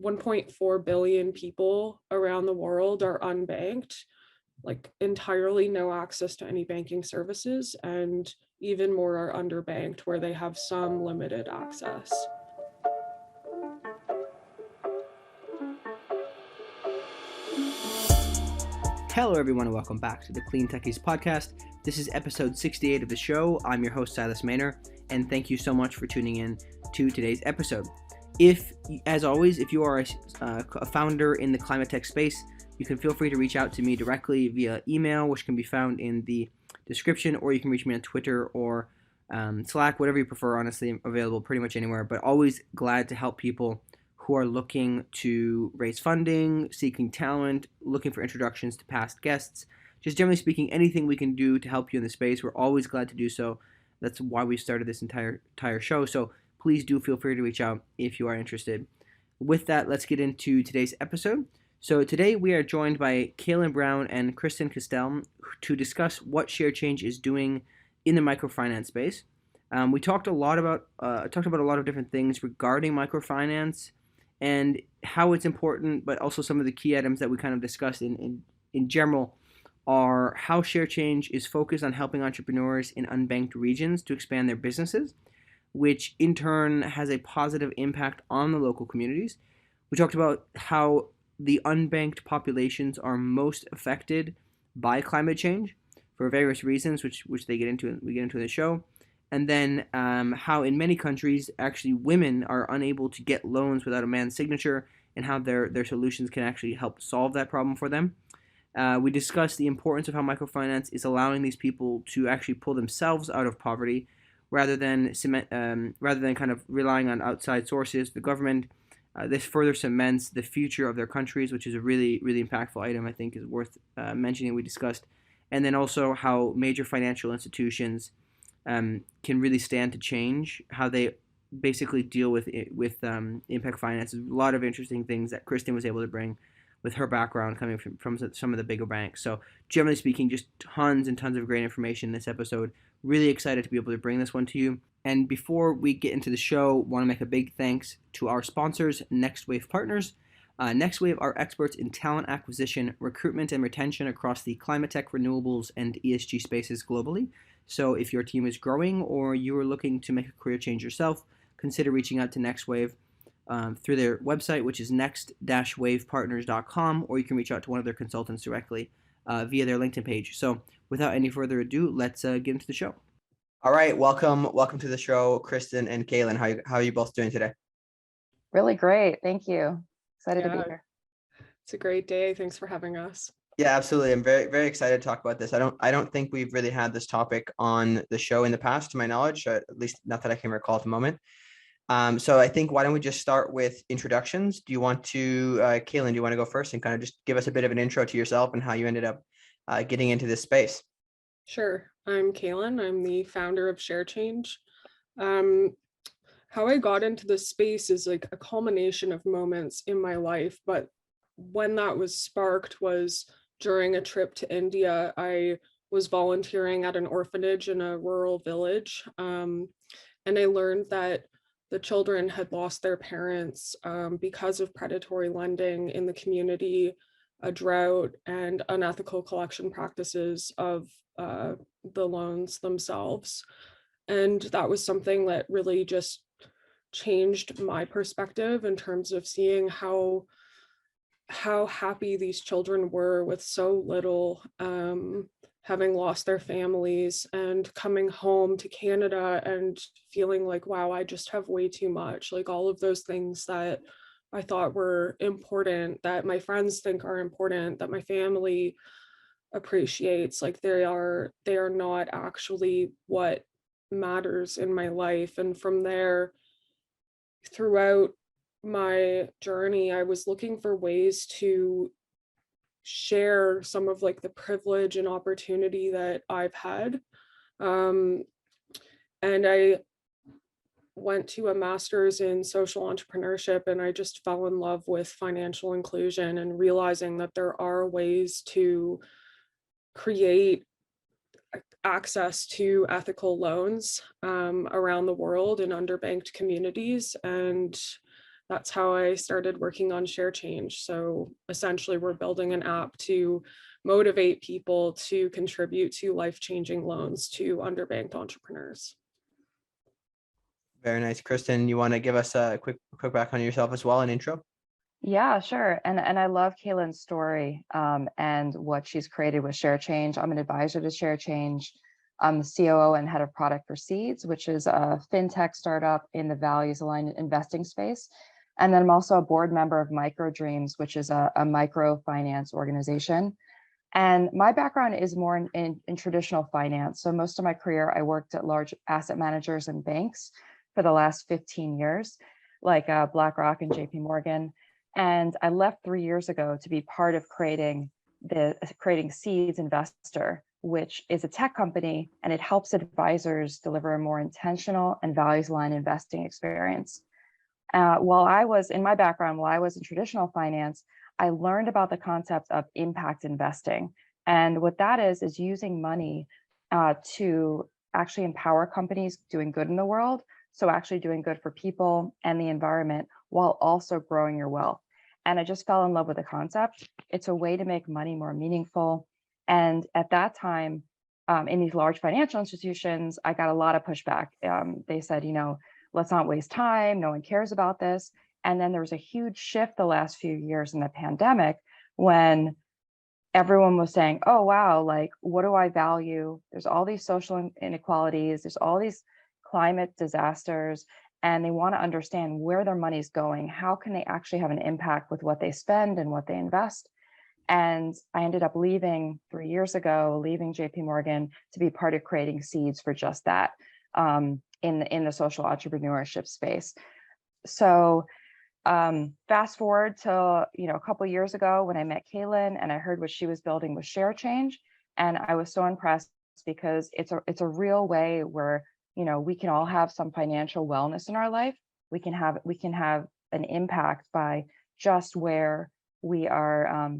1.4 billion people around the world are unbanked, like entirely no access to any banking services, and even more are underbanked where they have some limited access. Hello everyone and welcome back to the CleanTechies Podcast. This is episode 68 of the show. I'm your host Silas Maynor, and thank you so much for tuning in to today's episode. As always, if you are a founder in the climate tech space, you can feel free to reach out to me directly via email, which can be found in the description, or you can reach me on Twitter or Slack, whatever you prefer. Honestly, I'm available pretty much anywhere, but always glad to help people who are looking to raise funding, seeking talent, looking for introductions to past guests. Just generally speaking, anything we can do to help you in the space, we're always glad to do so. That's why we started this entire show. So please do feel free to reach out if you are interested. With that, let's get into today's episode. So today we are joined by Celyn Brown and Kristen Castell to discuss what ShareChange is doing in the microfinance space. We talked about a lot of different things regarding microfinance and how it's important, but also some of the key items that we kind of discussed in general are how ShareChange is focused on helping entrepreneurs in unbanked regions to expand their businesses, which in turn has a positive impact on the local communities. We talked about how the unbanked populations are most affected by climate change for various reasons, which we get into in the show. And then how in many countries, actually women are unable to get loans without a man's signature, and how their solutions can actually help solve that problem for them. We discussed the importance of how microfinance is allowing these people to actually pull themselves out of poverty, rather than kind of relying on outside sources, the government. This further cements the future of their countries, which is a really, really impactful item I think is worth mentioning. We discussed, and then also how major financial institutions can really stand to change how they basically deal with impact finance. A lot of interesting things that Kristen was able to bring with her background coming from some of the bigger banks. So generally speaking, just tons and tons of great information in this episode. Really excited to be able to bring this one to you. And before we get into the show, want to make a big thanks to our sponsors, Next Wave Partners. Next Wave are experts in talent acquisition, recruitment, and retention across the climate tech, renewables, and ESG spaces globally. So if your team is growing or you are looking to make a career change yourself, consider reaching out to Next Wave through their website, which is next-wavepartners.com, or you can reach out to one of their consultants directly via their LinkedIn page. So without any further ado, let's get into the show. All right, welcome to the show, Kristen and Celyn. How are you both doing today? Really great, thank you. Excited to be here. It's a great day. Thanks for having us. Yeah, absolutely. I'm very, very excited to talk about this. I don't think we've really had this topic on the show in the past, to my knowledge, at least not that I can recall at the moment. So I think, why don't we just start with introductions? Do you want to, Celyn, do you want to go first and kind of just give us a bit of an intro to yourself and how you ended up getting into this space? Sure. I'm Celyn. I'm the founder of ShareChange. How I got into this space is like a culmination of moments in my life, but when that was sparked was during a trip to India. I was volunteering at an orphanage in a rural village, and I learned that the children had lost their parents because of predatory lending in the community, a drought, and unethical collection practices of the loans themselves. And that was something that really just changed my perspective in terms of seeing how happy these children were with so little, having lost their families and coming home to Canada and feeling like, wow, I just have way too much. Like all of those things that I thought were important, that my friends think are important, that my family appreciates, like they are not actually what matters in my life. And from there, throughout my journey, I was looking for ways to share some of like the privilege and opportunity that I've had. And I went to a master's in social entrepreneurship, and I just fell in love with financial inclusion and realizing that there are ways to create access to ethical loans around the world in underbanked communities. And that's how I started working on ShareChange. So essentially, we're building an app to motivate people to contribute to life-changing loans to underbanked entrepreneurs. Very nice. Kristen, you want to give us a quick back on yourself as well, an intro? Yeah, sure. And I love Celyn's story and what she's created with ShareChange. I'm an advisor to ShareChange. I'm the COO and head of product for Seeds, which is a fintech startup in the values aligned investing space. And then I'm also a board member of Micro Dreams, which is a microfinance organization. And my background is more in traditional finance. So most of my career, I worked at large asset managers and banks for the last 15 years, like BlackRock and JP Morgan. And I left 3 years ago to be part of creating Seeds Investor, which is a tech company, and it helps advisors deliver a more intentional and values-aligned investing experience. While I was in traditional finance, I learned about the concept of impact investing. And what that is using money to actually empower companies doing good in the world. So actually doing good for people and the environment while also growing your wealth. And I just fell in love with the concept. It's a way to make money more meaningful. And at that time, in these large financial institutions, I got a lot of pushback. They said, let's not waste time. No one cares about this. And then there was a huge shift the last few years in the pandemic when everyone was saying, oh, wow, like, what do I value? There's all these social inequalities. There's all these climate disasters, and they want to understand where their money's going. How can they actually have an impact with what they spend and what they invest? And I ended up leaving 3 years ago, leaving JP Morgan to be part of creating Seeds for just that in the social entrepreneurship space. So fast forward to a couple of years ago when I met Celyn and I heard what she was building with ShareChange, and I was so impressed because it's a real way where we can all have some financial wellness in our life. We can have an impact by just where we are,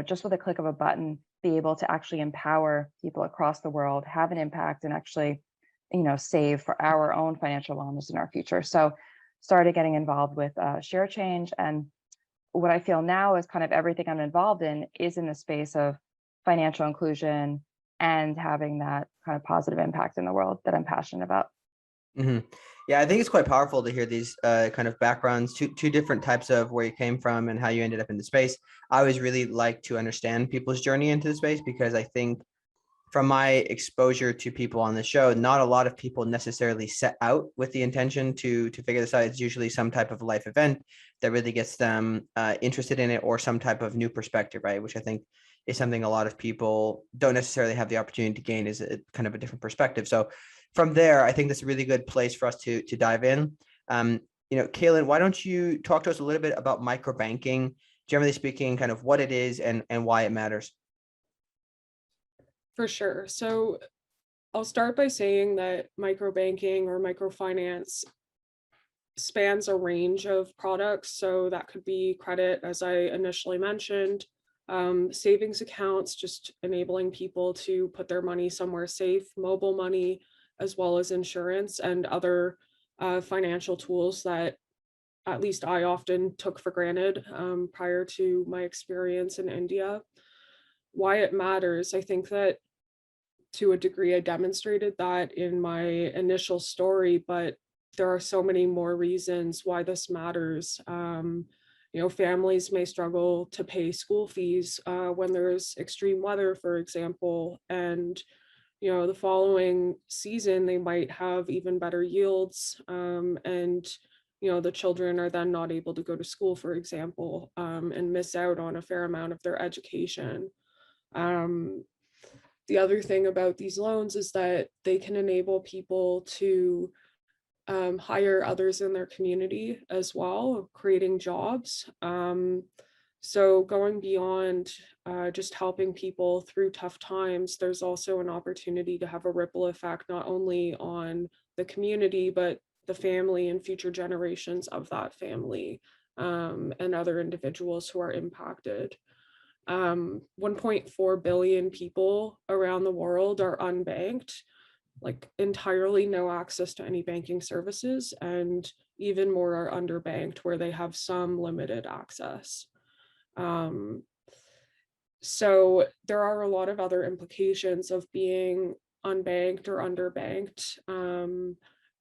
just with a click of a button, be able to actually empower people across the world, have an impact, and actually, save for our own financial wellness in our future. So started getting involved with ShareChange, and what I feel now is kind of everything I'm involved in is in the space of financial inclusion and having that kind of positive impact in the world that I'm passionate about. Mm-hmm. Yeah, I think it's quite powerful to hear these kind of backgrounds, two different types of where you came from and how you ended up in the space. I always really like to understand people's journey into the space because I think from my exposure to people on the show, not a lot of people necessarily set out with the intention to figure this out. It's usually some type of life event that really gets them interested in it, or some type of new perspective, right? Which I think is something a lot of people don't necessarily have the opportunity to gain, is a kind of a different perspective. So from there, I think that's a really good place for us to dive in. Celyn, why don't you talk to us a little bit about microbanking, generally speaking, kind of what it is and why it matters? For sure. So I'll start by saying that microbanking or microfinance spans a range of products. So that could be credit, as I initially mentioned, savings accounts, just enabling people to put their money somewhere safe, mobile money, as well as insurance and other financial tools that at least I often took for granted prior to my experience in India. Why it matters, I think that to a degree I demonstrated that in my initial story, but there are so many more reasons why this matters. Families may struggle to pay school fees when there's extreme weather, for example, and the following season they might have even better yields, and the children are then not able to go to school, for example, and miss out on a fair amount of their education. The other thing about these loans is that they can enable people to hire others in their community as well, creating jobs. So going beyond just helping people through tough times, there's also an opportunity to have a ripple effect, not only on the community, but the family and future generations of that family, and other individuals who are impacted. 1.4 billion people around the world are unbanked. like entirely no access to any banking services, and even more are underbanked where they have some limited access. So there are a lot of other implications of being unbanked or underbanked.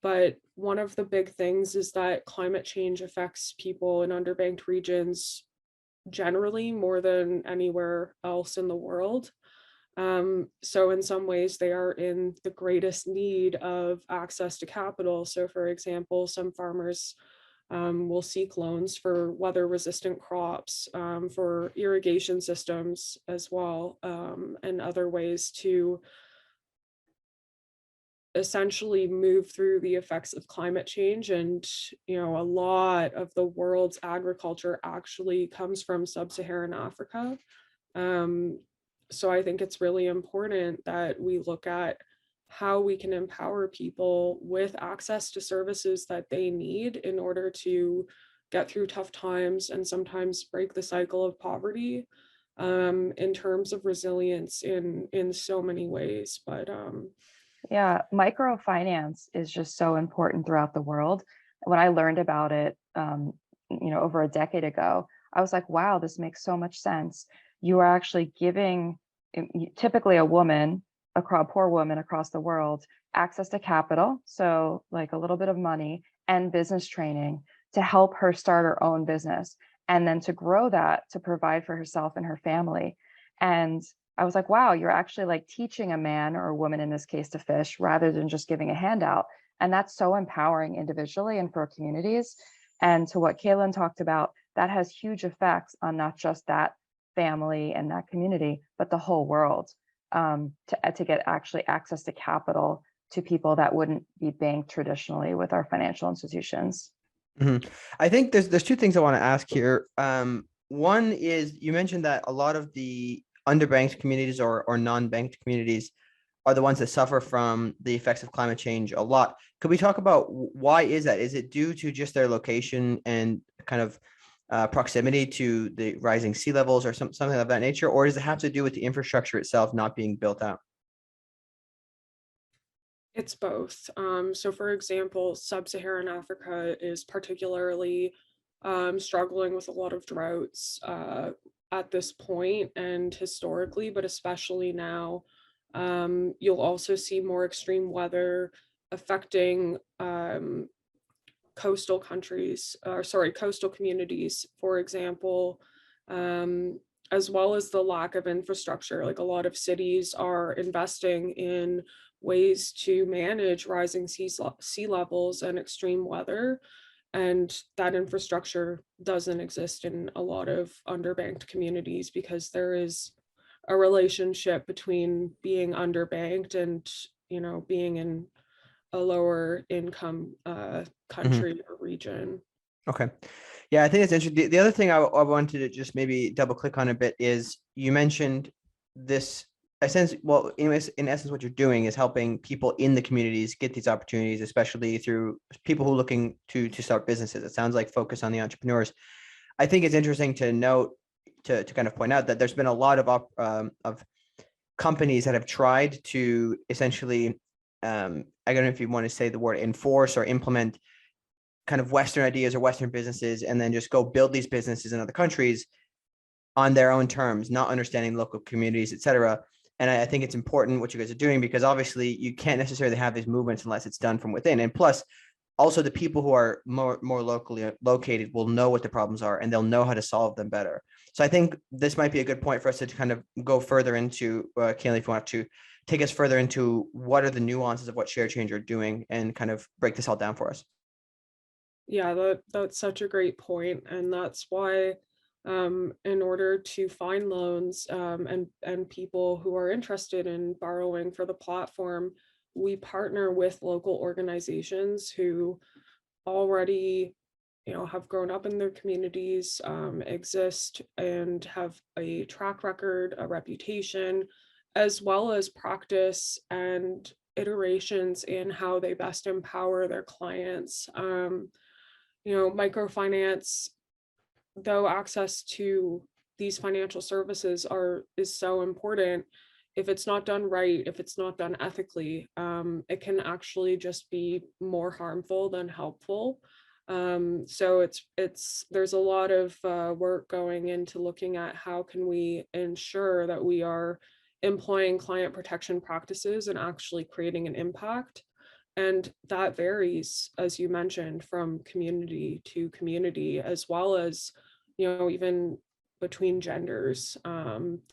But one of the big things is that climate change affects people in underbanked regions generally more than anywhere else in the world. So in some ways, they are in the greatest need of access to capital. So for example, some farmers will seek loans for weather-resistant crops, for irrigation systems as well, and other ways to essentially move through the effects of climate change. And, a lot of the world's agriculture actually comes from sub-Saharan Africa. So I think it's really important that we look at how we can empower people with access to services that they need in order to get through tough times and sometimes break the cycle of poverty, in terms of resilience in so many ways. But Yeah, microfinance is just so important throughout the world. When I learned about it, over a decade ago, I was like, wow, this makes so much sense. You are actually giving typically a poor woman across the world, access to capital. So like a little bit of money and business training to help her start her own business and then to grow that to provide for herself and her family. And I was like, wow, you're actually like teaching a man or a woman in this case to fish rather than just giving a handout. And that's so empowering individually and for communities. And to what Celyn talked about, that has huge effects on not just that family and that community, but the whole world, to get actually access to capital to people that wouldn't be banked traditionally with our financial institutions. Mm-hmm. I think there's two things I want to ask here. One is you mentioned that a lot of the underbanked communities or non-banked communities are the ones that suffer from the effects of climate change a lot. Could we talk about why is that? Is it due to just their location and kind of proximity to the rising sea levels or something of that nature, or does it have to do with the infrastructure itself not being built out? it's both. So for example, sub-Saharan Africa is particularly struggling with a lot of droughts at this point and historically, but especially now. You'll also see more extreme weather affecting coastal communities, for example, as well as the lack of infrastructure. Like a lot of cities are investing in ways to manage rising sea levels and extreme weather. And that infrastructure doesn't exist in a lot of underbanked communities because there is a relationship between being underbanked and, being in a lower income Mm-hmm. country or region. Okay. Yeah, I think it's interesting. The other thing I wanted to just maybe double click on a bit is you mentioned this essence. Well, in essence, what you're doing is helping people in the communities get these opportunities, especially through people who are looking to start businesses. It sounds like focus on the entrepreneurs. I think it's interesting to note to kind of point out that there's been a lot of companies that have tried to essentially, I don't know if you want to say the word enforce or implement kind of Western ideas or Western businesses, and then just go build these businesses in other countries on their own terms, not understanding local communities, et cetera. And I think it's important what you guys are doing because obviously you can't necessarily have these movements unless it's done from within. And plus, also the people who are more locally located will know what the problems are and they'll know how to solve them better. So I think this might be a good point for us to kind of go further into, Celyn, if you want to take us further into what are the nuances of what ShareChange are doing and kind of break this all down for us. Yeah, that's such a great point, and that's why, in order to find loans, and people who are interested in borrowing for the platform, we partner with local organizations who already, have grown up in their communities, exist and have a track record, a reputation, as well as practice and iterations in how they best empower their clients. Microfinance, though access to these financial services is so important, if it's not done right, if it's not done ethically, it can actually just be more harmful than helpful. So there's a lot of work going into looking at how can we ensure that we are employing client protection practices and actually creating an impact. And that varies, as you mentioned, from community to community, as well as, even between genders.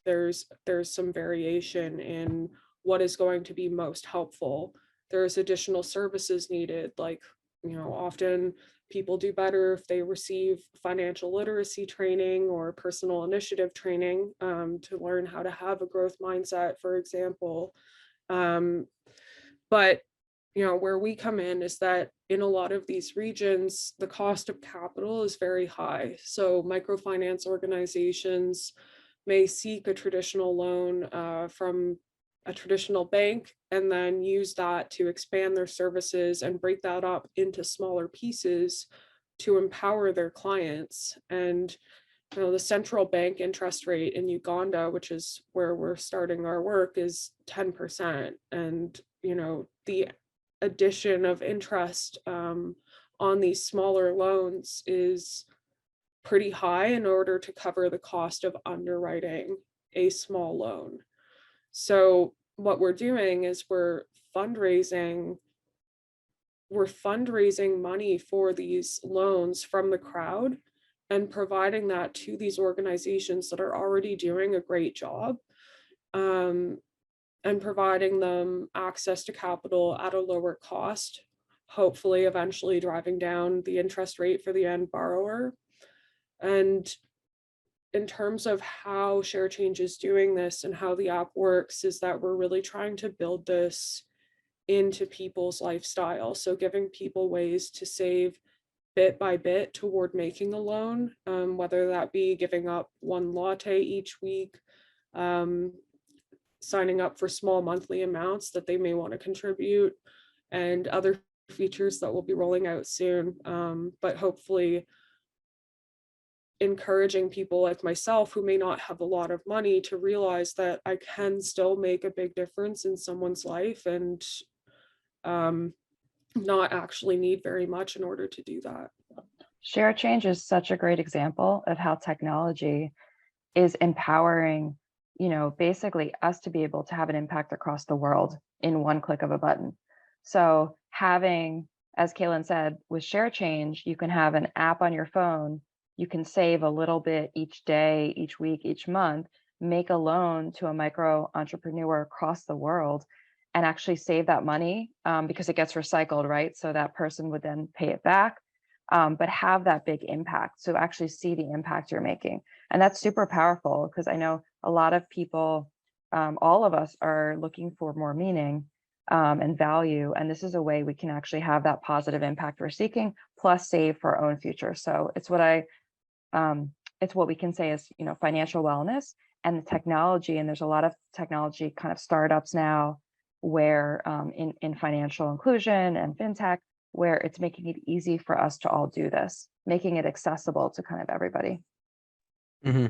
There's some variation in what is going to be most helpful. There's additional services needed, like, often people do better if they receive financial literacy training or personal initiative training, to learn how to have a growth mindset, for example. But where we come in is that in a lot of these regions, the cost of capital is very high. So microfinance organizations may seek a traditional loan from a traditional bank and then use that to expand their services and break that up into smaller pieces to empower their clients. And the central bank interest rate in Uganda, which is where we're starting our work, is 10%. And the addition of interest on these smaller loans is pretty high in order to cover the cost of underwriting a small loan. So what we're doing is we're fundraising money for these loans from the crowd and providing that to these organizations that are already doing a great job, and providing them access to capital at a lower cost, hopefully eventually driving down the interest rate for the end borrower. And in terms of how ShareChange is doing this and how the app works, is that we're really trying to build this into people's lifestyle. So giving people ways to save bit by bit toward making a loan, whether that be giving up one latte each week, signing up for small monthly amounts that they may want to contribute, and other features that we'll be rolling out soon. But hopefully encouraging people like myself who may not have a lot of money to realize that I can still make a big difference in someone's life, and not actually need very much in order to do that. ShareChange is such a great example of how technology is empowering, basically us to be able to have an impact across the world in one click of a button. So having, as Celyn said, with ShareChange, you can have an app on your phone. You can save a little bit each day, each week, each month, make a loan to a micro entrepreneur across the world, and actually save that money, because it gets recycled, right? So that person would then pay it back, but have that big impact. So actually see the impact you're making. And that's super powerful, because I know a lot of people, all of us, are looking for more meaning and value. And this is a way we can actually have that positive impact we're seeking, plus save for our own future. So it's what we can say is, financial wellness and the technology. And there's a lot of technology kind of startups now where in financial inclusion and fintech, where it's making it easy for us to all do this, making it accessible to kind of everybody. Mm-hmm.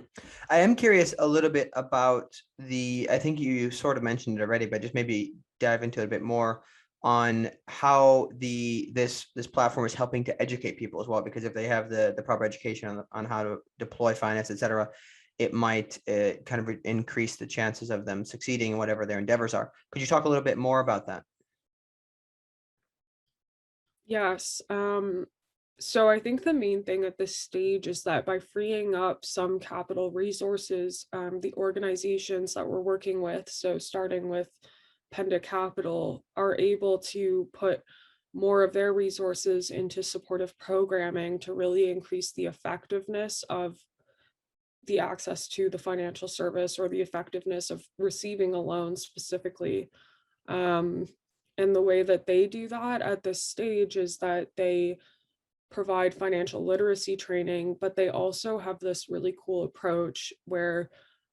I am curious a little bit about I think you sort of mentioned it already, but just maybe dive into it a bit more on how this platform is helping to educate people as well, because if they have the proper education on how to deploy finance, etc., it might kind of increase the chances of them succeeding in whatever their endeavors are. Could you talk a little bit more about that? Yes. So I think the main thing at this stage is that by freeing up some capital resources, the organizations that we're working with, so starting with Penda Capital, are able to put more of their resources into supportive programming to really increase the effectiveness of the access to the financial service, or the effectiveness of receiving a loan specifically. And the way that they do that at this stage is that they provide financial literacy training, but they also have this really cool approach where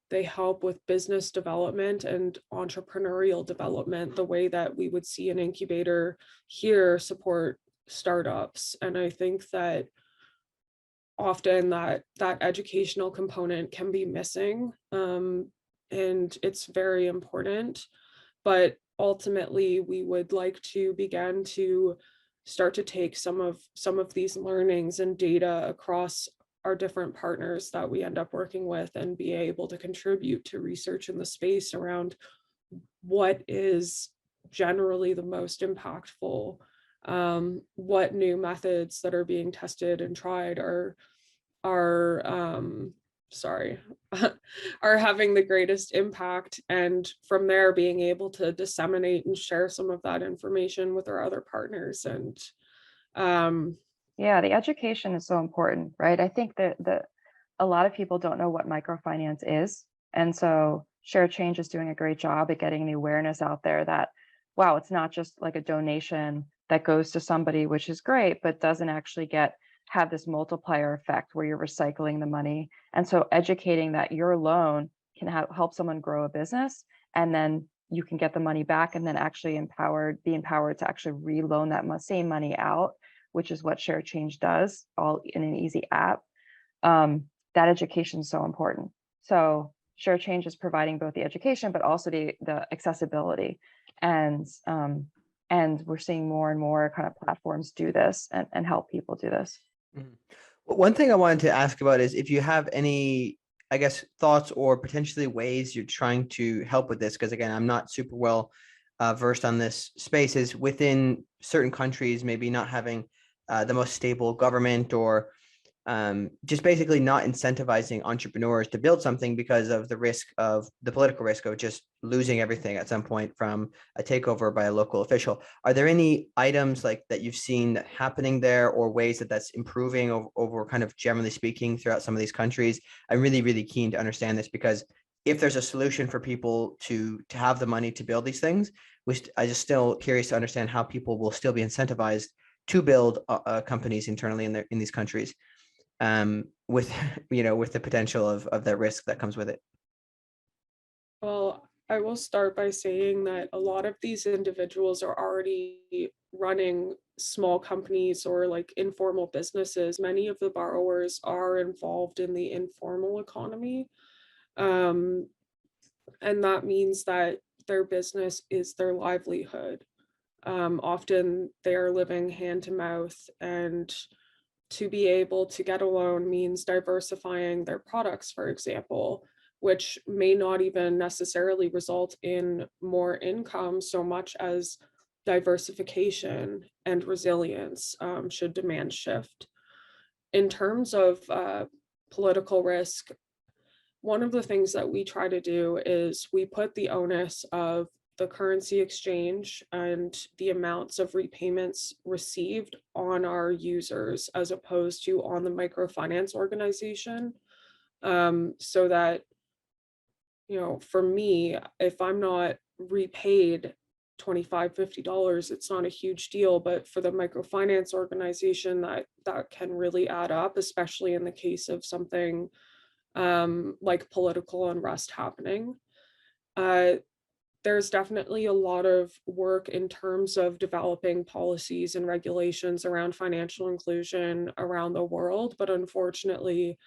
they help with business development and entrepreneurial development, the way that we would see an incubator here support startups. And I think that often that educational component can be missing and it's very important. But ultimately, we would like to begin to start to take some of these learnings and data across our different partners that we end up working with and be able to contribute to research in the space around what is generally the most impactful, what new methods that are being tested and tried are sorry are having the greatest impact, and from there being able to disseminate and share some of that information with our other partners. And Yeah, the education is so important, right? I think that a lot of people don't know what microfinance is. And so ShareChange is doing a great job at getting the awareness out there that, wow, it's not just like a donation that goes to somebody, which is great, but doesn't actually have this multiplier effect where you're recycling the money. And so educating that your loan can help someone grow a business, and then you can get the money back and then actually be empowered to actually reloan that same money out, which is what ShareChange does, all in an easy app. That education is so important. So ShareChange is providing both the education, but also the accessibility. And we're seeing more and more kind of platforms do this and help people do this. Mhm. One thing I wanted to ask about is if you have any, I guess, thoughts or potentially ways you're trying to help with this, because again, I'm not super well versed on this space, is within certain countries, maybe not having the most stable government, or just basically not incentivizing entrepreneurs to build something because of the political risk of just losing everything at some point from a takeover by a local official. Are there any items like that you've seen happening there, or ways that that's improving over kind of generally speaking throughout some of these countries? I'm really, really keen to understand this, because if there's a solution for people to have the money to build these things, I just still curious to understand how people will still be incentivized to build companies internally in these countries, with with the potential of that risk that comes with it. well, I will start by saying that a lot of these individuals are already running small companies or like informal businesses. Many of the borrowers are involved in the informal economy. Um, and that means that their business is their livelihood. Often they are living hand to mouth, and to be able to get a loan means diversifying their products, for example, which may not even necessarily result in more income so much as diversification and resilience, should demand shift. In terms of political risk, one of the things that we try to do is we put the onus of the currency exchange and the amounts of repayments received on our users as opposed to on the microfinance organization. So that, for me, if I'm not repaid $25-50, it's not a huge deal, but for the microfinance organization, that can really add up, especially in the case of something like political unrest happening. There's definitely a lot of work in terms of developing policies and regulations around financial inclusion around the world, but unfortunately,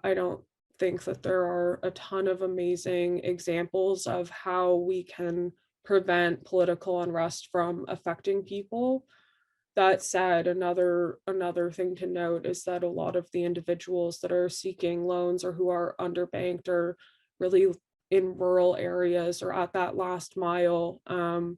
I don't think that there are a ton of amazing examples of how we can prevent political unrest from affecting people. That said, another thing to note is that a lot of the individuals that are seeking loans or who are underbanked are really in rural areas or at that last mile. And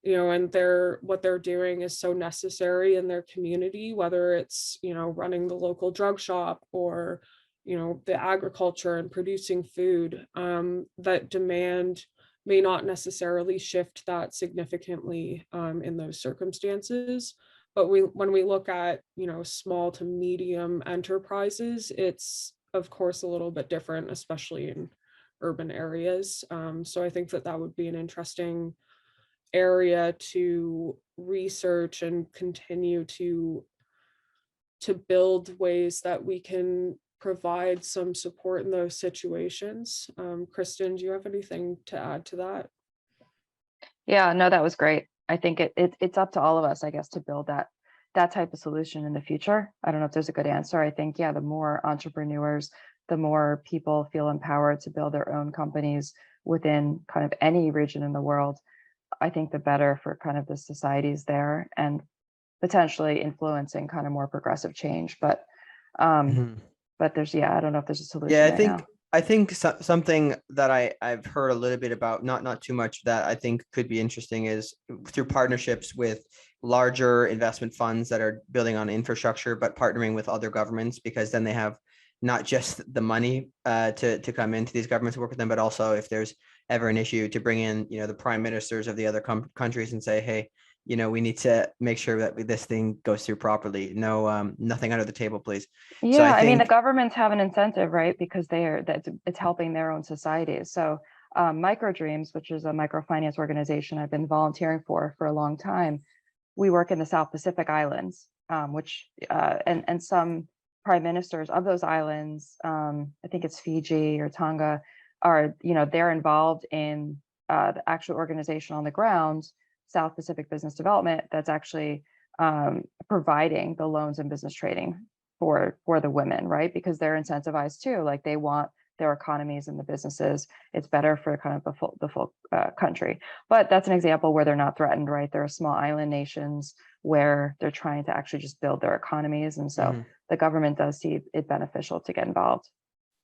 what they're doing is so necessary in their community, whether it's, running the local drug shop or, the agriculture and producing food, that demand may not necessarily shift that significantly in those circumstances. But when we look at, small to medium enterprises, it's of course a little bit different, especially in urban areas. So I think that would be an interesting area to research and continue to build ways that we can provide some support in those situations. Kristen, do you have anything to add to that? Yeah, no, that was great. I think it's up to all of us, I guess, to build that type of solution in the future. I don't know if there's a good answer. I think, yeah, the more entrepreneurs the more people feel empowered to build their own companies within kind of any region in the world, I think the better for kind of the societies there, and potentially influencing kind of more progressive change. But Mhm. there's, I don't know if there's a solution Yeah, right now. I think something that I've heard a little bit about, not too much, that I think could be interesting is through partnerships with larger investment funds that are building on infrastructure, but partnering with other governments, because then they have not just the money to come into these governments to work with them, but also if there's ever an issue, to bring in, the prime ministers of the other countries and say, hey, we need to make sure that this thing goes through properly. No, nothing under the table, please. So Yeah, I I mean, the think, governments have an incentive, right? Because it's helping their own societies. So Microdreams, which is a microfinance organization I've been volunteering for a long time, we work in the South Pacific Islands, which and some prime ministers of those islands, I think it's Fiji or Tonga, are, they're involved in the actual organization on the ground, South Pacific Business Development, that's actually providing the loans and business trading for the women, right? Because they're incentivized too. Like, they want their economies and the businesses. It's better for kind of the full country. But that's an example where they're not threatened, right? There are small island nations where they're trying to actually just build their economies, and so the government does see it beneficial to get involved.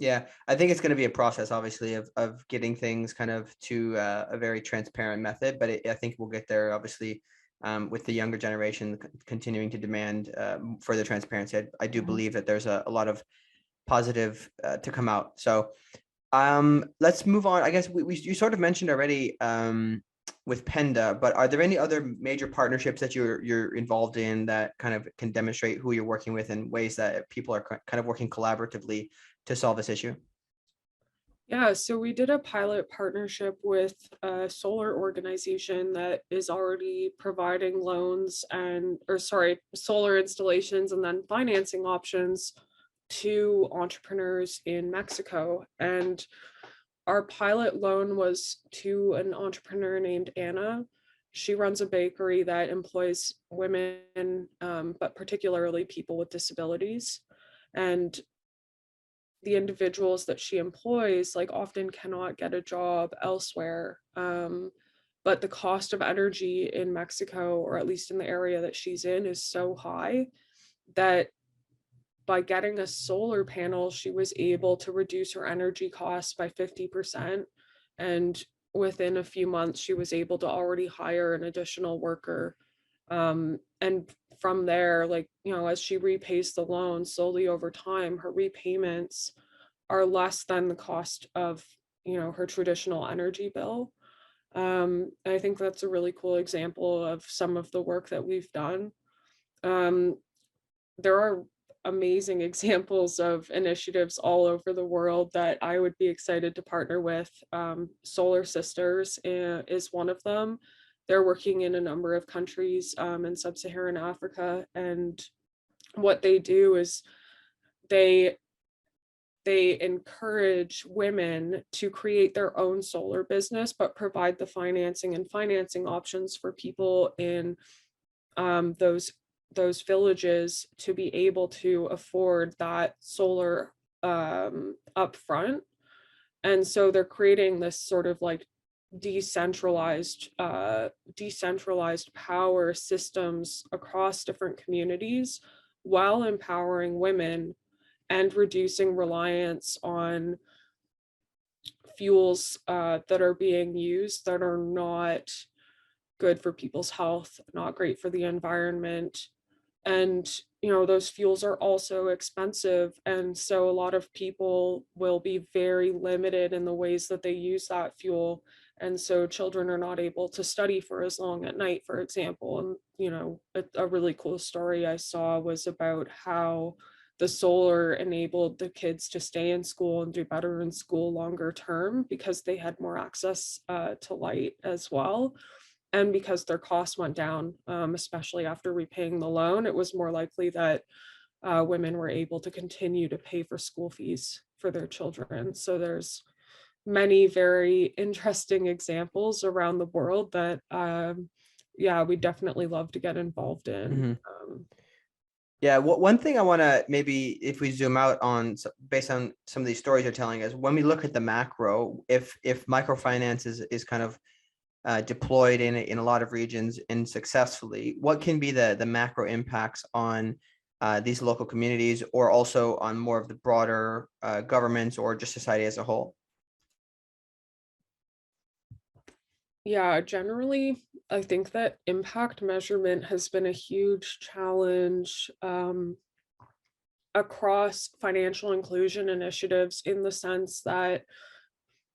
yeah, I think it's going to be a process, obviously, of getting things kind of to a very transparent method, but I think we'll get there, obviously, with the younger generation continuing to demand further transparency. I do believe that there's a lot of positive to come out. So let's move on. I guess you sort of mentioned already with Penda, but are there any other major partnerships that you're involved in that kind of can demonstrate who you're working with in ways that people are kind of working collaboratively to solve this issue? Yeah, so we did a pilot partnership with a solar organization that is already providing loans solar installations and then financing options to entrepreneurs in Mexico. And our pilot loan was to an entrepreneur named Anna. She runs a bakery that employs women, but particularly people with disabilities. And the individuals that she employs often cannot get a job elsewhere. But the cost of energy in Mexico, or at least in the area that she's in, is so high that by getting a solar panel, she was able to reduce her energy costs by 50%. And within a few months, she was able to already hire an additional worker. And from there, as she repays the loan slowly over time, her repayments are less than the cost of, her traditional energy bill. I think that's a really cool example of some of the work that we've done. There are amazing examples of initiatives all over the world that I would be excited to partner with. Solar Sisters is one of them. They're working in a number of countries in sub-Saharan Africa, and what they do is they encourage women to create their own solar business, but provide the financing options for people in those villages to be able to afford that solar upfront. And so they're creating this sort of decentralized power systems across different communities, while empowering women and reducing reliance on fuels that are being used that are not good for people's health, not great for the environment. And those fuels are also expensive, and so a lot of people will be very limited in the ways that they use that fuel, and so children are not able to study for as long at night, for example. And a really cool story I saw was about how the solar enabled the kids to stay in school and do better in school longer term, because they had more access to light as well. And because their costs went down, especially after repaying the loan, it was more likely that women were able to continue to pay for school fees for their children. So there's many very interesting examples around the world that, we definitely love to get involved in. Yeah, one thing I want to maybe, if we zoom out on, based on some of these stories you're telling us, when we look at the macro, if microfinance is kind of deployed in a lot of regions and successfully, what can be the macro impacts on these local communities, or also on more of the broader governments or just society as a whole? Yeah, generally, I think that impact measurement has been a huge challenge across financial inclusion initiatives, in the sense that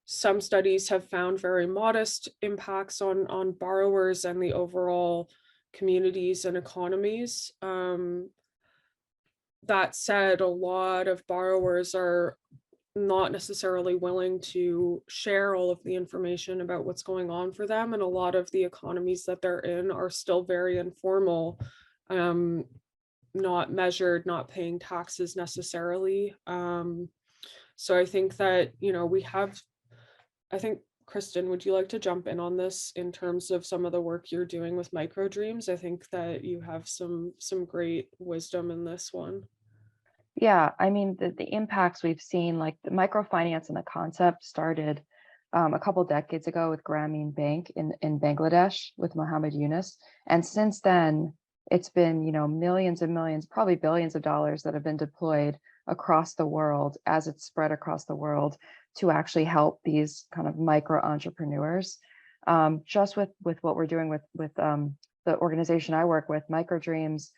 some studies have found very modest impacts on borrowers and the overall communities and economies. That said, a lot of borrowers are not necessarily willing to share all of the information about what's going on for them, and a lot of the economies that they're in are still very informal, um, not measured, not paying taxes necessarily. So I think that, I think, Kristen, would you like to jump in on this in terms of some of the work you're doing with micro dreams? I think that you have some great wisdom in this one. Yeah, I mean, the impacts we've seen, like the microfinance and the concept started a couple decades ago with Grameen Bank in Bangladesh with Mohammed Yunus. And since then, it's been, millions and millions, probably billions of dollars that have been deployed across the world as it's spread across the world to actually help these kind of micro entrepreneurs. Just with what we're doing with the organization I work with, Micro Dreams,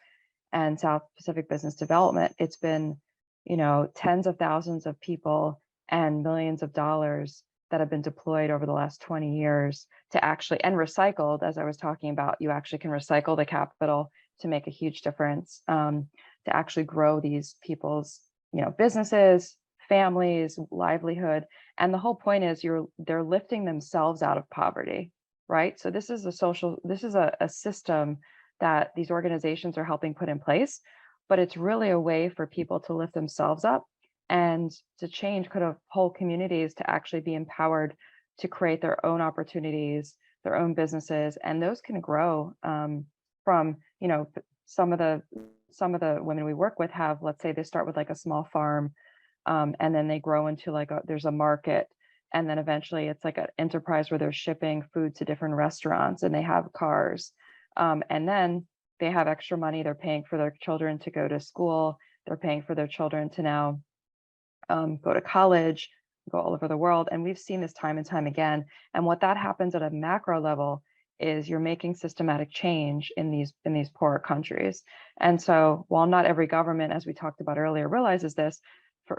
and South Pacific Business Development, it's been, tens of thousands of people and millions of dollars that have been deployed over the last 20 years to actually, and recycled, as I was talking about, you actually can recycle the capital to make a huge difference, to actually grow these people's, businesses, families, livelihood. And the whole point is they're lifting themselves out of poverty, right? So this is a system that these organizations are helping put in place, but it's really a way for people to lift themselves up and to change kind of whole communities to actually be empowered to create their own opportunities, their own businesses, and those can grow from, some of the women we work with have, let's say they start with like a small farm, and then they grow into there's a market, and then eventually it's like an enterprise where they're shipping food to different restaurants and they have cars. And then they have extra money. They're paying for their children to go to school. They're paying for their children to now go to college, go all over the world. And we've seen this time and time again. And what that happens at a macro level is you're making systematic change in these poorer countries. And so while not every government, as we talked about earlier, realizes this,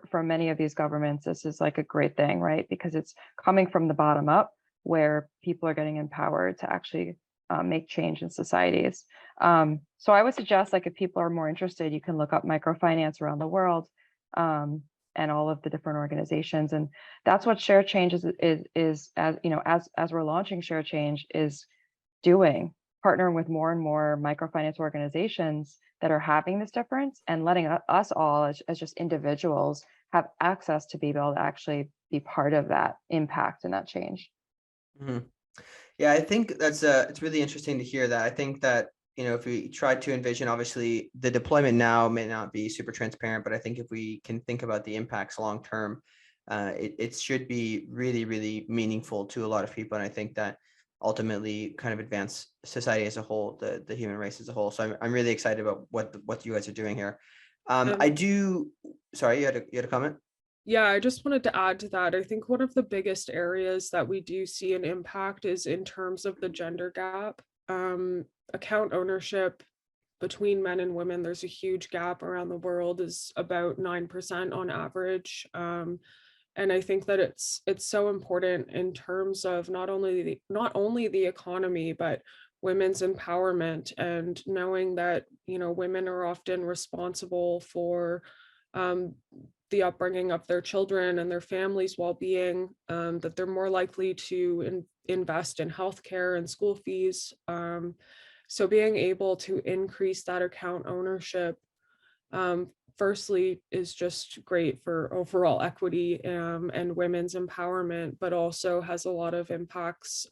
for many of these governments, this is like a great thing, right? Because it's coming from the bottom up, where people are getting empowered to actually make change in societies. So I would suggest, like, if people are more interested, you can look up microfinance around the world, and all of the different organizations. And that's what ShareChange is as we're launching ShareChange, is doing, partnering with more and more microfinance organizations that are having this difference, and letting us all as just individuals have access to be able to actually be part of that impact and that change. Mm-hmm. Yeah, I think it's really interesting to hear that. I think that, if we try to envision, obviously the deployment now may not be super transparent, but I think if we can think about the impacts long term, it should be really, really meaningful to a lot of people. And I think that ultimately kind of advance society as a whole, the human race as a whole. So I'm really excited about what you guys are doing here. Sorry, you had a comment? Yeah, I just wanted to add to that. I think one of the biggest areas that we do see an impact is in terms of the gender gap. Account ownership between men and women, there's a huge gap around the world, is about 9% on average. And I think that it's so important in terms of not only the economy, but women's empowerment, and knowing that, women are often responsible for the upbringing of their children and their families' well-being, that they're more likely to invest in healthcare and school fees. So being able to increase that account ownership, firstly, is just great for overall equity, and women's empowerment, but also has a lot of impacts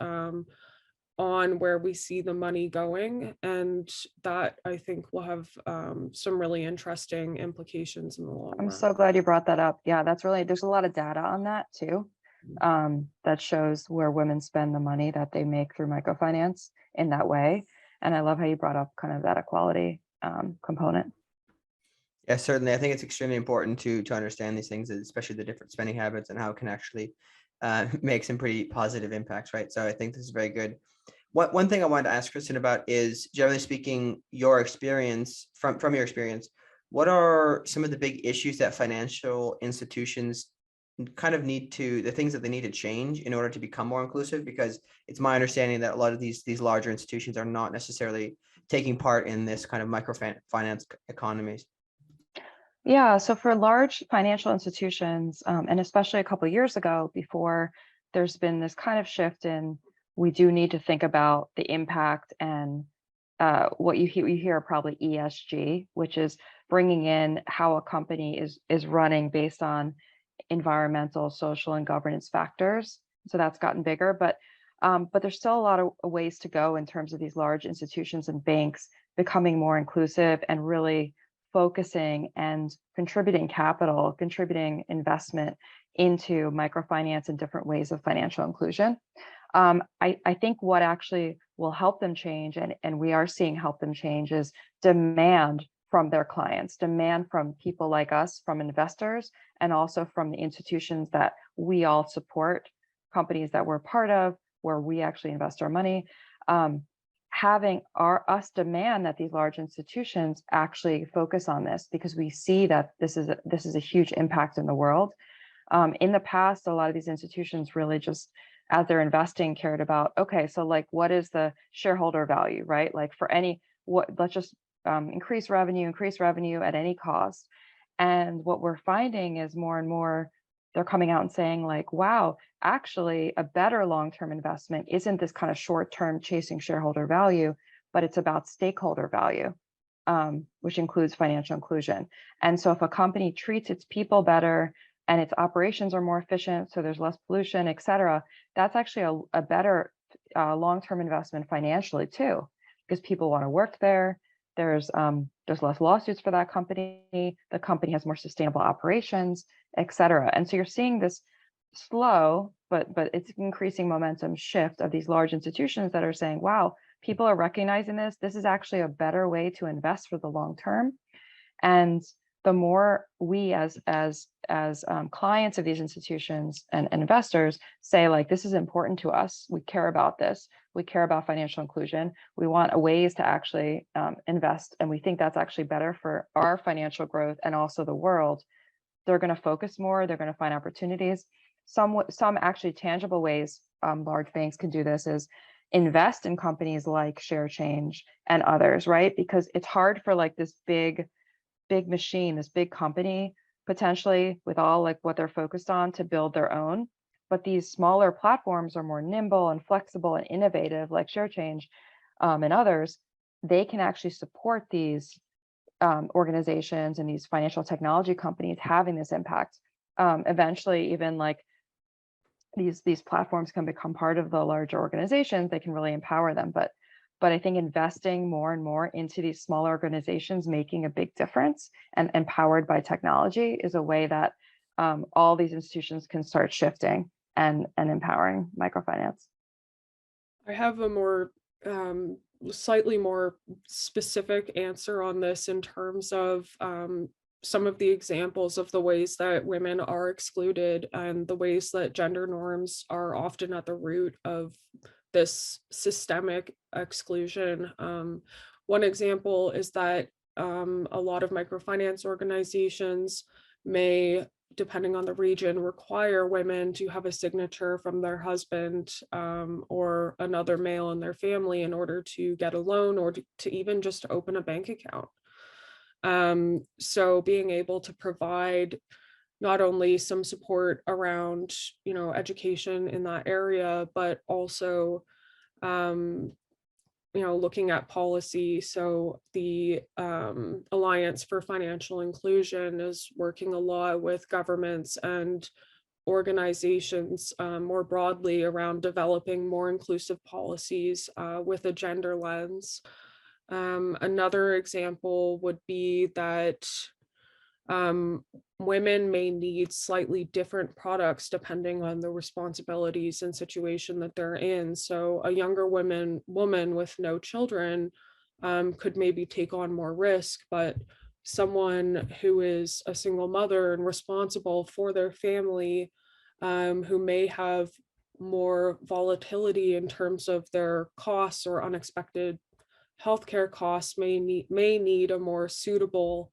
on where we see the money going. And that, I think, will have some really interesting implications in the long I'm run. so glad you brought that up. Yeah, that's really, there's a lot of data on that too, that shows where women spend the money that they make through microfinance in that way. And I love how you brought up kind of that equality component. Yeah, certainly. I think it's extremely important to understand these things, especially the different spending habits and how it can actually make some pretty positive impacts, right? So I think this is very good. One thing I wanted to ask Kristen about is, generally speaking, your experience from your experience, what are some of the big issues that financial institutions kind of the things that they need to change in order to become more inclusive? Because it's my understanding that a lot of these larger institutions are not necessarily taking part in this kind of microfinance economies. Yeah, so for large financial institutions, and especially a couple of years ago, before there's been this kind of shift in, we do need to think about the impact and what you hear probably ESG, which is bringing in how a company is running based on environmental, social, and governance factors. So that's gotten bigger, but there's still a lot of ways to go in terms of these large institutions and banks becoming more inclusive and really focusing and contributing capital, contributing investment into microfinance and different ways of financial inclusion. I think what actually will help them change, and we are seeing help them change, is demand from their clients, demand from people like us, from investors, and also from the institutions that we all support, companies that we're part of, where we actually invest our money. Having us demand that these large institutions actually focus on this, because we see that this is a huge impact in the world. In the past, a lot of these institutions really just, as they're investing, cared about, okay, so like, what is the shareholder value, right? Like let's just increase revenue at any cost. And what we're finding is more and more they're coming out and saying like, wow, actually a better long-term investment isn't this kind of short-term chasing shareholder value, but it's about stakeholder value, which includes financial inclusion. And so if a company treats its people better and its operations are more efficient, so there's less pollution, et cetera, that's actually a better long-term investment financially too, because people want to work there. There's less lawsuits for that company. The company has more sustainable operations, et cetera. And so you're seeing this slow, but it's increasing momentum shift of these large institutions that are saying, wow, people are recognizing this. This is actually a better way to invest for the long term. And the more we as clients of these institutions and investors say like, this is important to us, we care about this, we care about financial inclusion, we want ways to actually invest, and we think that's actually better for our financial growth and also the world, they're going to focus more, they're going to find opportunities. Some actually tangible ways large banks can do this is invest in companies like ShareChange and others, right? Because it's hard for like this big machine, this big company, potentially with all like what they're focused on, to build their own. But these smaller platforms are more nimble and flexible and innovative, like ShareChange and others. They can actually support these organizations and these financial technology companies having this impact. Eventually, even like these platforms can become part of the larger organizations. They can really empower them. But I think investing more and more into these smaller organizations, making a big difference and empowered by technology, is a way that all these institutions can start shifting and empowering microfinance. I have a more slightly more specific answer on this in terms of some of the examples of the ways that women are excluded and the ways that gender norms are often at the root of this systemic exclusion. One example is that a lot of microfinance organizations may, depending on the region, require women to have a signature from their husband or another male in their family in order to get a loan or to even just open a bank account. So being able to provide not only some support around, education in that area, but also, looking at policy. So the Alliance for Financial Inclusion is working a lot with governments and organizations more broadly around developing more inclusive policies with a gender lens. Another example would be that women may need slightly different products depending on the responsibilities and situation that they're in. So a younger woman with no children could maybe take on more risk, but someone who is a single mother and responsible for their family, who may have more volatility in terms of their costs or unexpected healthcare costs, may need a more suitable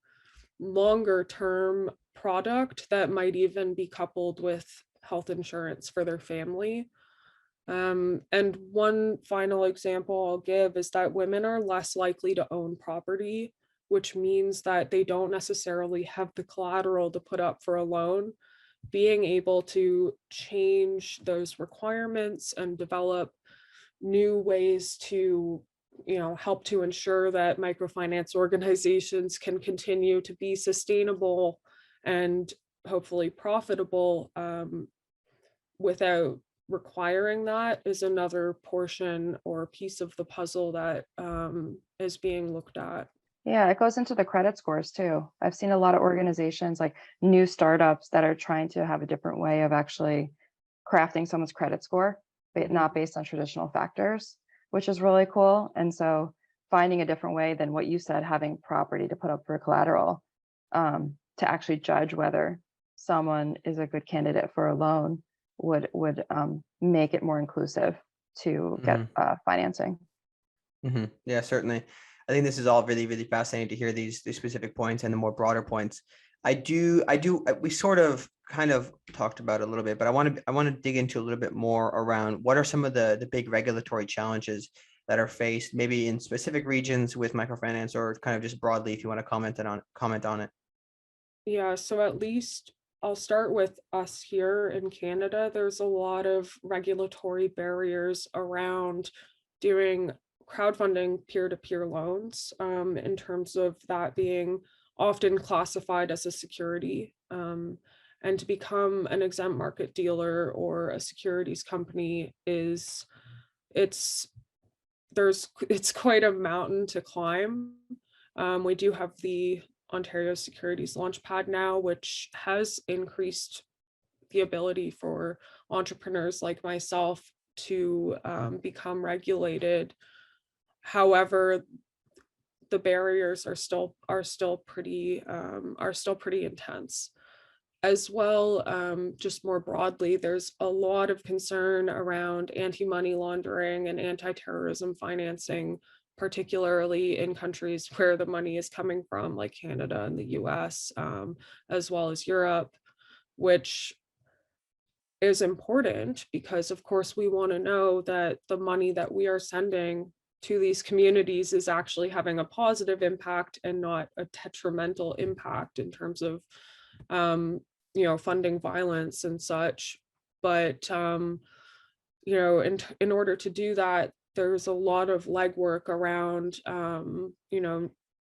longer term product that might even be coupled with health insurance for their family. And one final example I'll give is that women are less likely to own property, which means that they don't necessarily have the collateral to put up for a loan. Being able to change those requirements and develop new ways to help to ensure that microfinance organizations can continue to be sustainable and hopefully profitable without requiring that is another portion or piece of the puzzle that is being looked at. Yeah, it goes into the credit scores too. I've seen a lot of organizations, like new startups, that are trying to have a different way of actually crafting someone's credit score, but not based on traditional factors, which is really cool. And so finding a different way than what you said, having property to put up for collateral, to actually judge whether someone is a good candidate for a loan would make it more inclusive to get financing. Yeah, certainly. I think this is all really, really fascinating to hear these specific points and the more broader points. We sort of kind of talked about it a little bit, but I want to dig into a little bit more around what are some of the big regulatory challenges that are faced, maybe in specific regions with microfinance, or kind of just broadly, if you want to comment on it. Yeah, so at least I'll start with us here in Canada. There's a lot of regulatory barriers around doing crowdfunding peer-to-peer loans, in terms of that being often classified as a security, and to become an exempt market dealer or a securities company it's quite a mountain to climb. We do have the Ontario Securities Launchpad now, which has increased the ability for entrepreneurs like myself to become regulated. However, the barriers are still pretty intense. As well, just more broadly, there's a lot of concern around anti-money laundering and anti-terrorism financing, particularly in countries where the money is coming from, like Canada and the US, as well as Europe, which is important because, of course, we want to know that the money that we are sending to these communities is actually having a positive impact and not a detrimental impact in terms of funding violence and such. But in order to do that, there's a lot of legwork around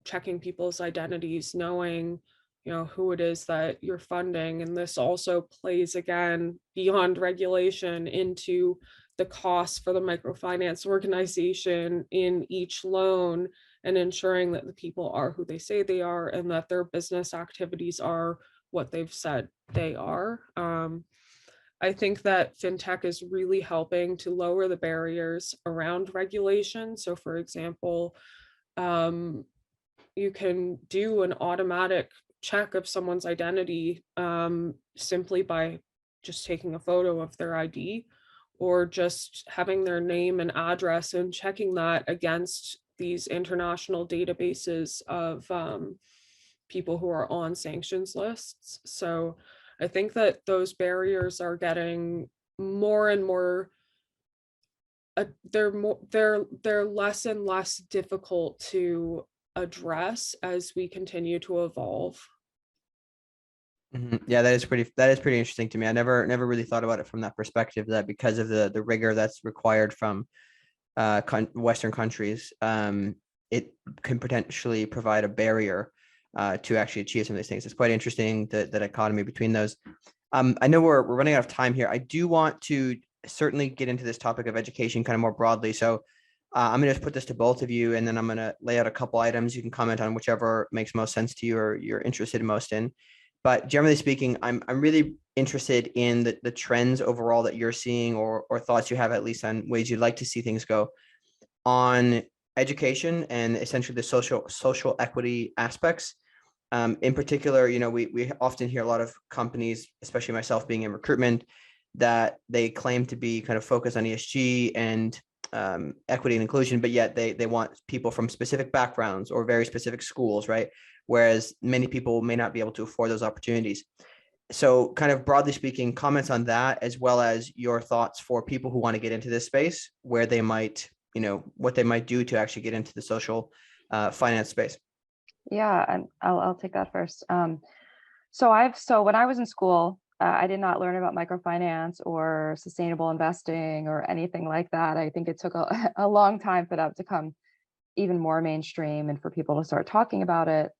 checking people's identities, knowing who it is that you're funding. And this also plays, again, beyond regulation, into the cost for the microfinance organization in each loan, and ensuring that the people are who they say they are and that their business activities are what they've said they are. I think that fintech is really helping to lower the barriers around regulation. So, for example, you can do an automatic check of someone's identity simply by just taking a photo of their ID, or just having their name and address and checking that against these international databases of people who are on sanctions lists. So I think that those barriers are getting more and more, they're less and less difficult to address as we continue to evolve. Yeah, that is pretty interesting to me. I never really thought about it from that perspective, that because of the rigor that's required from Western countries, it can potentially provide a barrier to actually achieve some of these things. It's quite interesting, the dichotomy between those. I know we're running out of time here. I do want to certainly get into this topic of education kind of more broadly. So I'm going to put this to both of you, and then I'm going to lay out a couple items. You can comment on whichever makes most sense to you or you're interested most in. But generally speaking, I'm really interested in the trends overall that you're seeing, or thoughts you have at least on ways you'd like to see things go on education and essentially the social equity aspects. In particular, we often hear a lot of companies, especially myself being in recruitment, that they claim to be kind of focused on ESG and equity and inclusion, but yet they want people from specific backgrounds or very specific schools, right? Whereas many people may not be able to afford those opportunities. So kind of broadly speaking, comments on that, as well as your thoughts for people who want to get into this space, where they might, what they might do to actually get into the social finance space. Yeah, and I'll take that first. So when I was in school, I did not learn about microfinance or sustainable investing or anything like that. I think it took a long time for that to come even more mainstream and for people to start talking about it.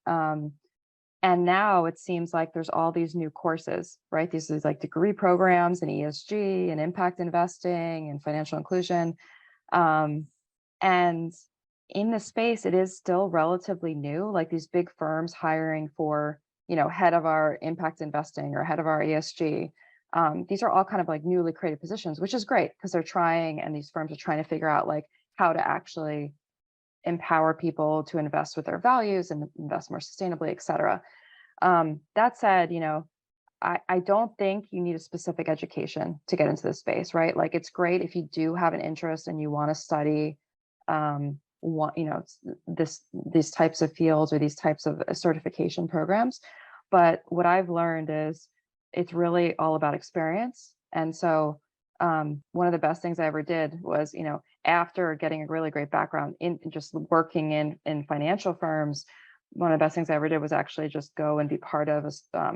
And now it seems like there's all these new courses, right? These are like degree programs in ESG and impact investing and financial inclusion. And in the space, it is still relatively new, like these big firms hiring for, head of our impact investing or head of our ESG. These are all kind of like newly created positions, which is great because they're trying, and these firms are trying to figure out like how to actually empower people to invest with their values and invest more sustainably, et cetera. That said, I don't think you need a specific education to get into this space, right? Like it's great if you do have an interest and you want to study these types of fields or these types of certification programs. But what I've learned is it's really all about experience. And so one of the best things I ever did was, after getting a really great background in just working in financial firms, one of the best things I ever did was actually just go and be part of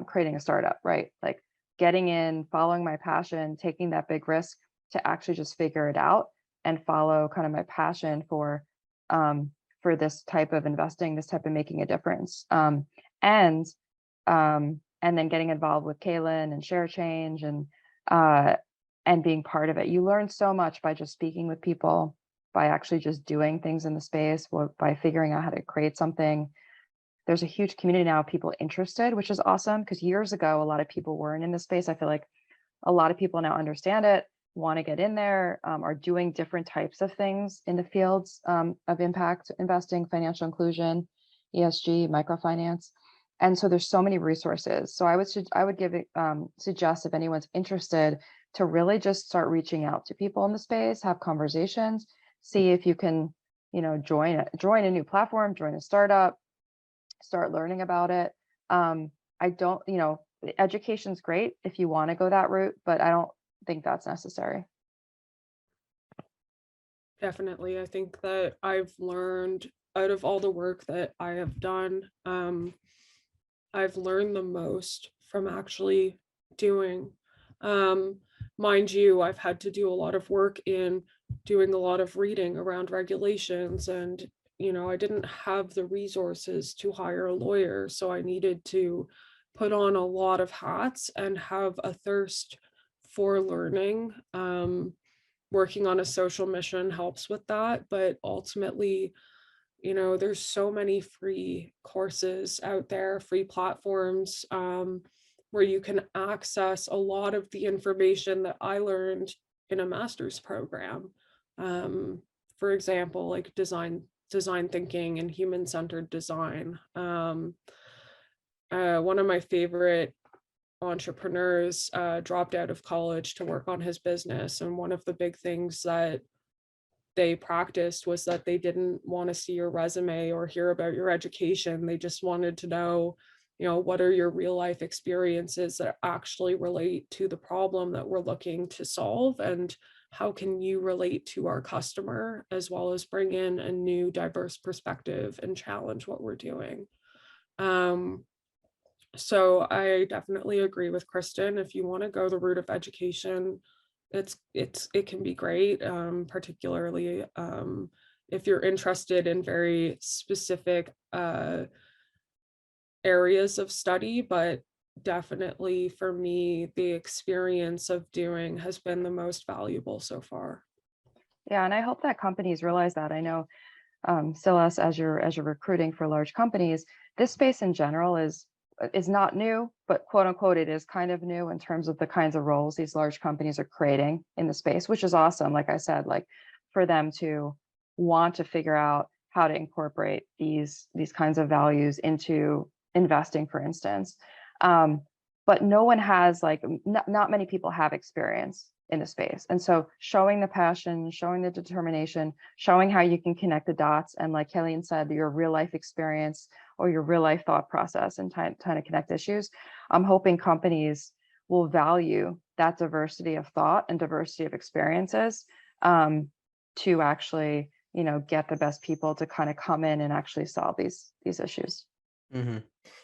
creating a startup, right? Like getting in, following my passion, taking that big risk to actually just figure it out and follow kind of my passion for this type of investing, this type of making a difference. And then getting involved with Celyn and ShareChange and being part of it. You learn so much by just speaking with people, by actually just doing things in the space, by figuring out how to create something. There's a huge community now of people interested, which is awesome, because years ago, a lot of people weren't in this space. I feel like a lot of people now understand it, want to get in there, are doing different types of things in the fields of impact investing, financial inclusion, ESG, microfinance. And so there's so many resources. So I would suggest, if anyone's interested, to really just start reaching out to people in the space, have conversations, see if you can, join a new platform, join a startup, start learning about it. Education's great if you want to go that route, but I don't think that's necessary. Definitely. I think that I've learned, out of all the work that I have done, I've learned the most from actually doing. Mind you, I've had to do a lot of work in doing a lot of reading around regulations, and I didn't have the resources to hire a lawyer, so I needed to put on a lot of hats and have a thirst for learning. Working on a social mission helps with that, but ultimately, there's so many free courses out there, free platforms, where you can access a lot of the information that I learned in a master's program. For example, like design thinking and human-centered design. One of my favorite entrepreneurs dropped out of college to work on his business, and one of the big things that they practiced was that they didn't want to see your resume or hear about your education. They just wanted to know, what are your real life experiences that actually relate to the problem that we're looking to solve, and how can you relate to our customer, as well as bring in a new diverse perspective and challenge what we're doing. So I definitely agree with Kristen. If you want to go the route of education, it can be great, particularly if you're interested in very specific areas of study. But definitely for me, the experience of doing has been the most valuable so far. Yeah, and I hope that companies realize that. I know, Silas, as you're recruiting for large companies, this space in general is not new, but quote unquote, it is kind of new in terms of the kinds of roles these large companies are creating in the space, which is awesome. Like I said, like for them to want to figure out how to incorporate these kinds of values into investing, for instance. But no one has like not many people have experience in the space. And so showing the passion, showing the determination, showing how you can connect the dots. And like Celyn said, your real life experience or your real life thought process and trying to connect issues. I'm hoping companies will value that diversity of thought and diversity of experiences, to actually, get the best people to kind of come in and actually solve these issues. Mm-hmm.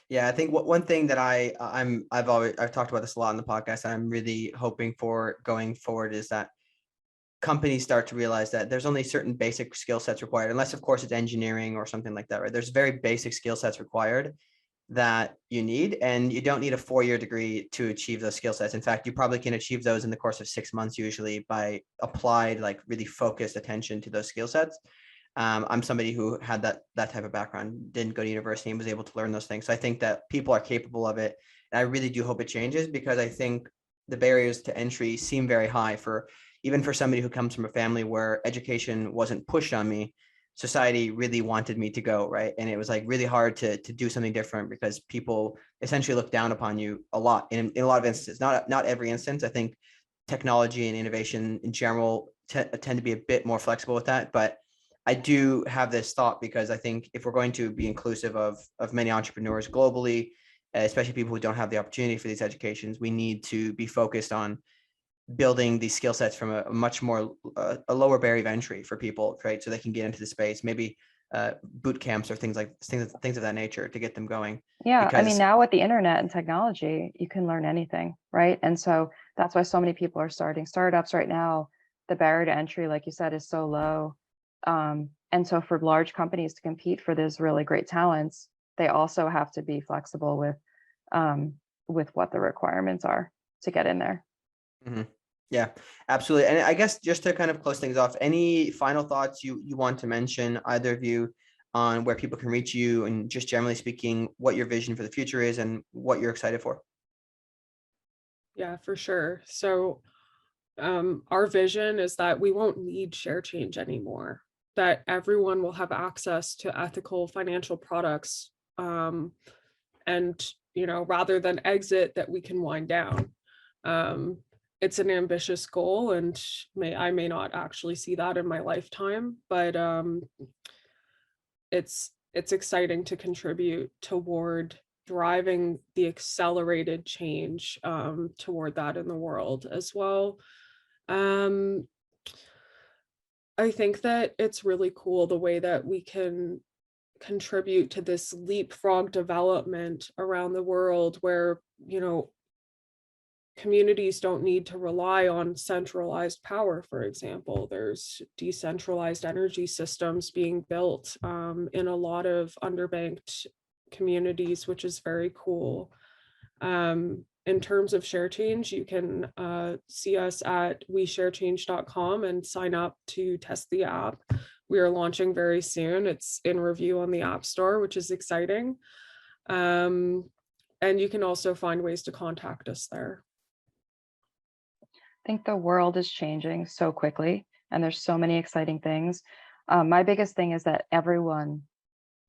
Yeah, I think one thing that I've talked about this a lot in the podcast, and I'm really hoping for going forward is that companies start to realize that there's only certain basic skill sets required, unless of course it's engineering or something like that, right? There's very basic skill sets required that you need, and you don't need a 4-year degree to achieve those skill sets. In fact, you probably can achieve those in the course of 6 months, usually by applied, like really focused attention to those skill sets. I'm somebody who had that type of background, didn't go to university and was able to learn those things. So I think that people are capable of it. And I really do hope it changes, because I think the barriers to entry seem very high even for somebody who comes from a family where education wasn't pushed on me. Society really wanted me to go, right? And it was like really hard to do something different, because people essentially look down upon you a lot in a lot of instances, not every instance. I think technology and innovation in general tend to be a bit more flexible with that. But I do have this thought, because I think if we're going to be inclusive of many entrepreneurs globally, especially people who don't have the opportunity for these educations, we need to be focused on building these skill sets from a much more a lower barrier of entry for people, right? So they can get into the space, maybe boot camps or things of that nature to get them going. Yeah, I mean, Because now with the internet and technology, you can learn anything, right? And so that's why so many people are starting startups right now. The barrier to entry, like you said, is so low. And so for large companies to compete for those really great talents, they also have to be flexible with what the requirements are to get in there. mm-hmm. Yeah, absolutely. And I guess just to kind of close things off, any final thoughts you want to mention, either of you, on where people can reach you, and just generally speaking, what your vision for the future is and what you're excited for? Yeah, for sure. So our vision is that we won't need ShareChange anymore, that everyone will have access to ethical financial products, and rather than exit, that we can wind down. It's an ambitious goal, and I may not actually see that in my lifetime, but it's exciting to contribute toward driving the accelerated change toward that in the world as well. Um, I think that it's really cool the way that we can contribute to this leapfrog development around the world, where communities don't need to rely on centralized power. For example, there's decentralized energy systems being built in a lot of underbanked communities, which is very cool. In terms of ShareChange, you can see us at WeShareChange.com and sign up to test the app. We are launching very soon. It's in review on the App Store, which is exciting. And you can also find ways to contact us there. I think the world is changing so quickly, and there's so many exciting things. My biggest thing is that everyone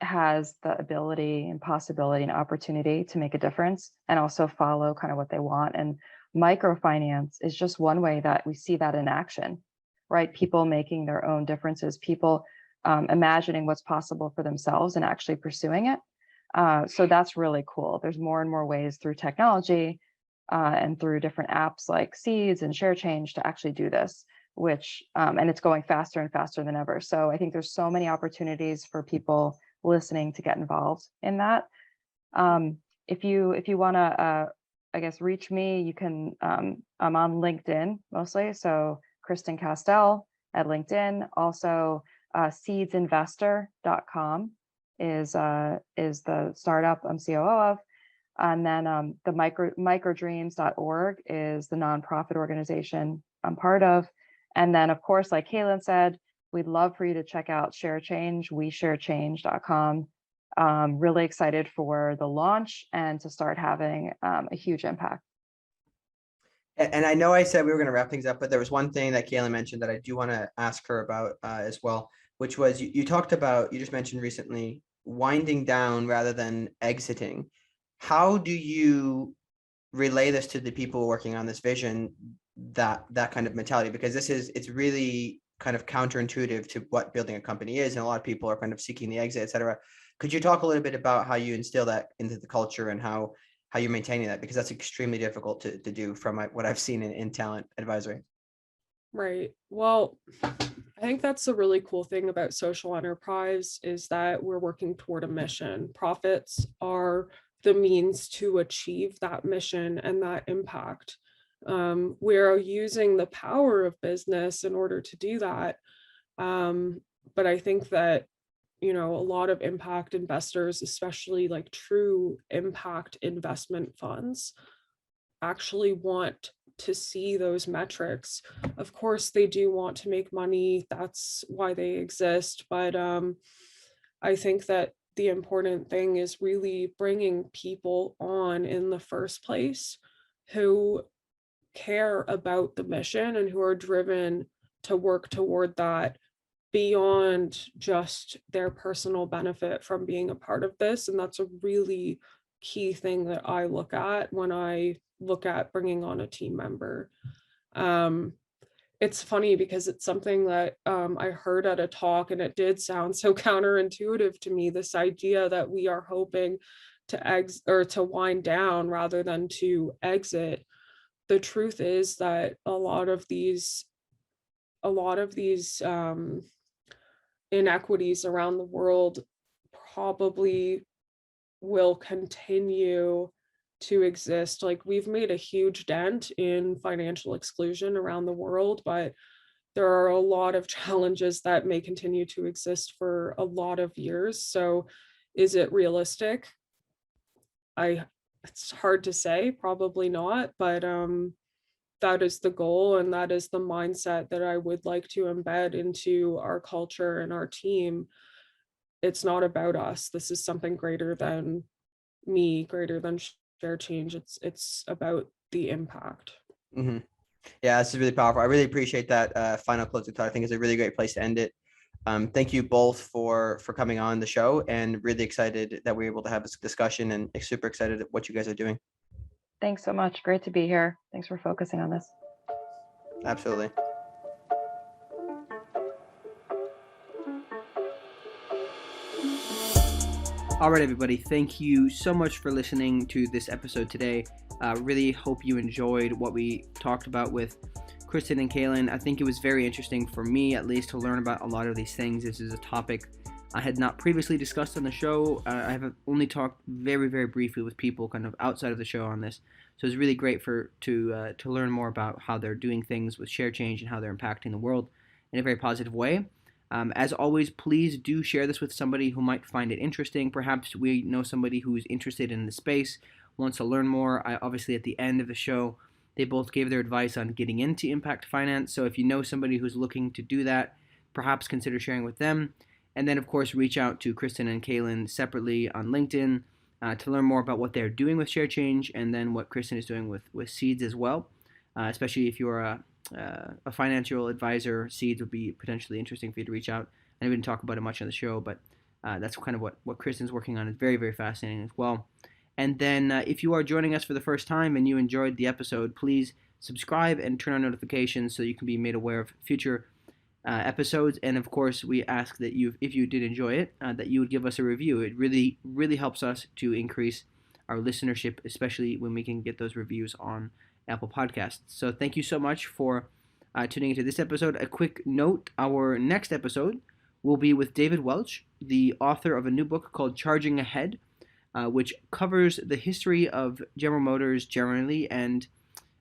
has the ability and possibility and opportunity to make a difference and also follow kind of what they want. And microfinance is just one way that we see that in action, right? People making their own differences, people imagining what's possible for themselves and actually pursuing it. So that's really cool. There's more and more ways through technology and through different apps like Seeds and ShareChange to actually do this, which and it's going faster and faster than ever. So I think there's so many opportunities for people listening to get involved in that. If you want to, I guess, reach me, you can. I'm on LinkedIn mostly, so Kristen Castell at LinkedIn. Also, seedsinvestor.com is the startup I'm COO of. And then the microdreams.org is the nonprofit organization I'm part of. And then, of course, like Celyn said, we'd love for you to check out ShareChange, WeShareChange.com. Really excited for the launch and to start having a huge impact. And I know I said we were going to wrap things up, but there was one thing that Kayla mentioned that I do want to ask her about as well, which was you talked about, you just mentioned recently, winding down rather than exiting. How do you relay this to the people working on this vision, that kind of mentality? Because it's really kind of counterintuitive to what building a company is. And a lot of people are kind of seeking the exit, et cetera. Could you talk a little bit about how you instill that into the culture and how you're maintaining that? Because that's extremely difficult to do from what I've seen in talent advisory. Right. Well, I think that's the really cool thing about social enterprise is that we're working toward a mission. Profits are the means to achieve that mission and that impact. We're using the power of business in order to do that. But I think that, a lot of impact investors, especially like true impact investment funds, actually want to see those metrics. Of course, they do want to make money. That's why they exist. But I think that the important thing is really bringing people on in the first place who care about the mission and who are driven to work toward that beyond just their personal benefit from being a part of this. And that's a really key thing that I look at when I look at bringing on a team member. It's funny because it's something that I heard at a talk, and it did sound so counterintuitive to me, this idea that we are hoping to wind down rather than to exit. The truth is that a lot of these inequities around the world probably will continue to exist. Like, we've made a huge dent in financial exclusion around the world, but there are a lot of challenges that may continue to exist for a lot of years. So is it realistic? It's hard to say, probably not, but that is the goal, and that is the mindset that I would like to embed into our culture and our team. It's not about us. This is something greater than me, greater than ShareChange. It's about the impact. Mm-hmm. Yeah, this is really powerful. I really appreciate that final closing thought. I think it's a really great place to end it. Thank you both for coming on the show, and really excited that we're able to have this discussion, and super excited at what you guys are doing. Thanks so much. Great to be here. Thanks for focusing on this. Absolutely. All right, everybody. Thank you so much for listening to this episode today. Really hope you enjoyed what we talked about with Kristen and Celyn. I think it was very interesting for me, at least, to learn about a lot of these things. This is a topic I had not previously discussed on the show. I have only talked very, very briefly with people kind of outside of the show on this. So it's really great to learn more about how they're doing things with ShareChange and how they're impacting the world in a very positive way. As always, please do share this with somebody who might find it interesting. Perhaps we know somebody who's interested in the space, wants to learn more. Obviously, at the end of the show, they both gave their advice on getting into impact finance. So if you know somebody who's looking to do that, perhaps consider sharing with them. And then, of course, reach out to Kristen and Celyn separately on LinkedIn to learn more about what they're doing with ShareChange, and then what Kristen is doing with Seeds as well. Especially if you're a financial advisor, Seeds would be potentially interesting for you to reach out. And we didn't talk about it much on the show, but that's kind of what Kristen's working on. Is very, very fascinating as well. And then if you are joining us for the first time and you enjoyed the episode, please subscribe and turn on notifications so you can be made aware of future episodes. And of course, we ask that if you did enjoy it, that you would give us a review. It really, really helps us to increase our listenership, especially when we can get those reviews on Apple Podcasts. So thank you so much for tuning into this episode. A quick note, our next episode will be with David Welch, the author of a new book called Charging Ahead, which covers the history of General Motors generally, and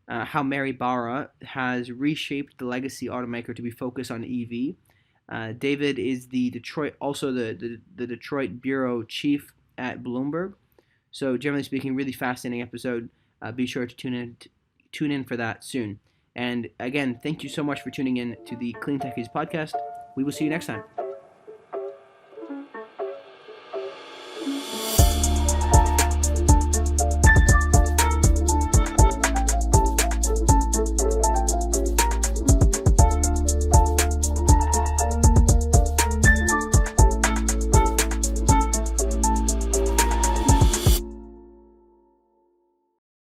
how Mary Barra has reshaped the legacy automaker to be focused on EV. David is the Detroit bureau chief at Bloomberg. So generally speaking, really fascinating episode. Be sure to tune in for that soon. And again, thank you so much for tuning in to the CleanTechies podcast. We will see you next time.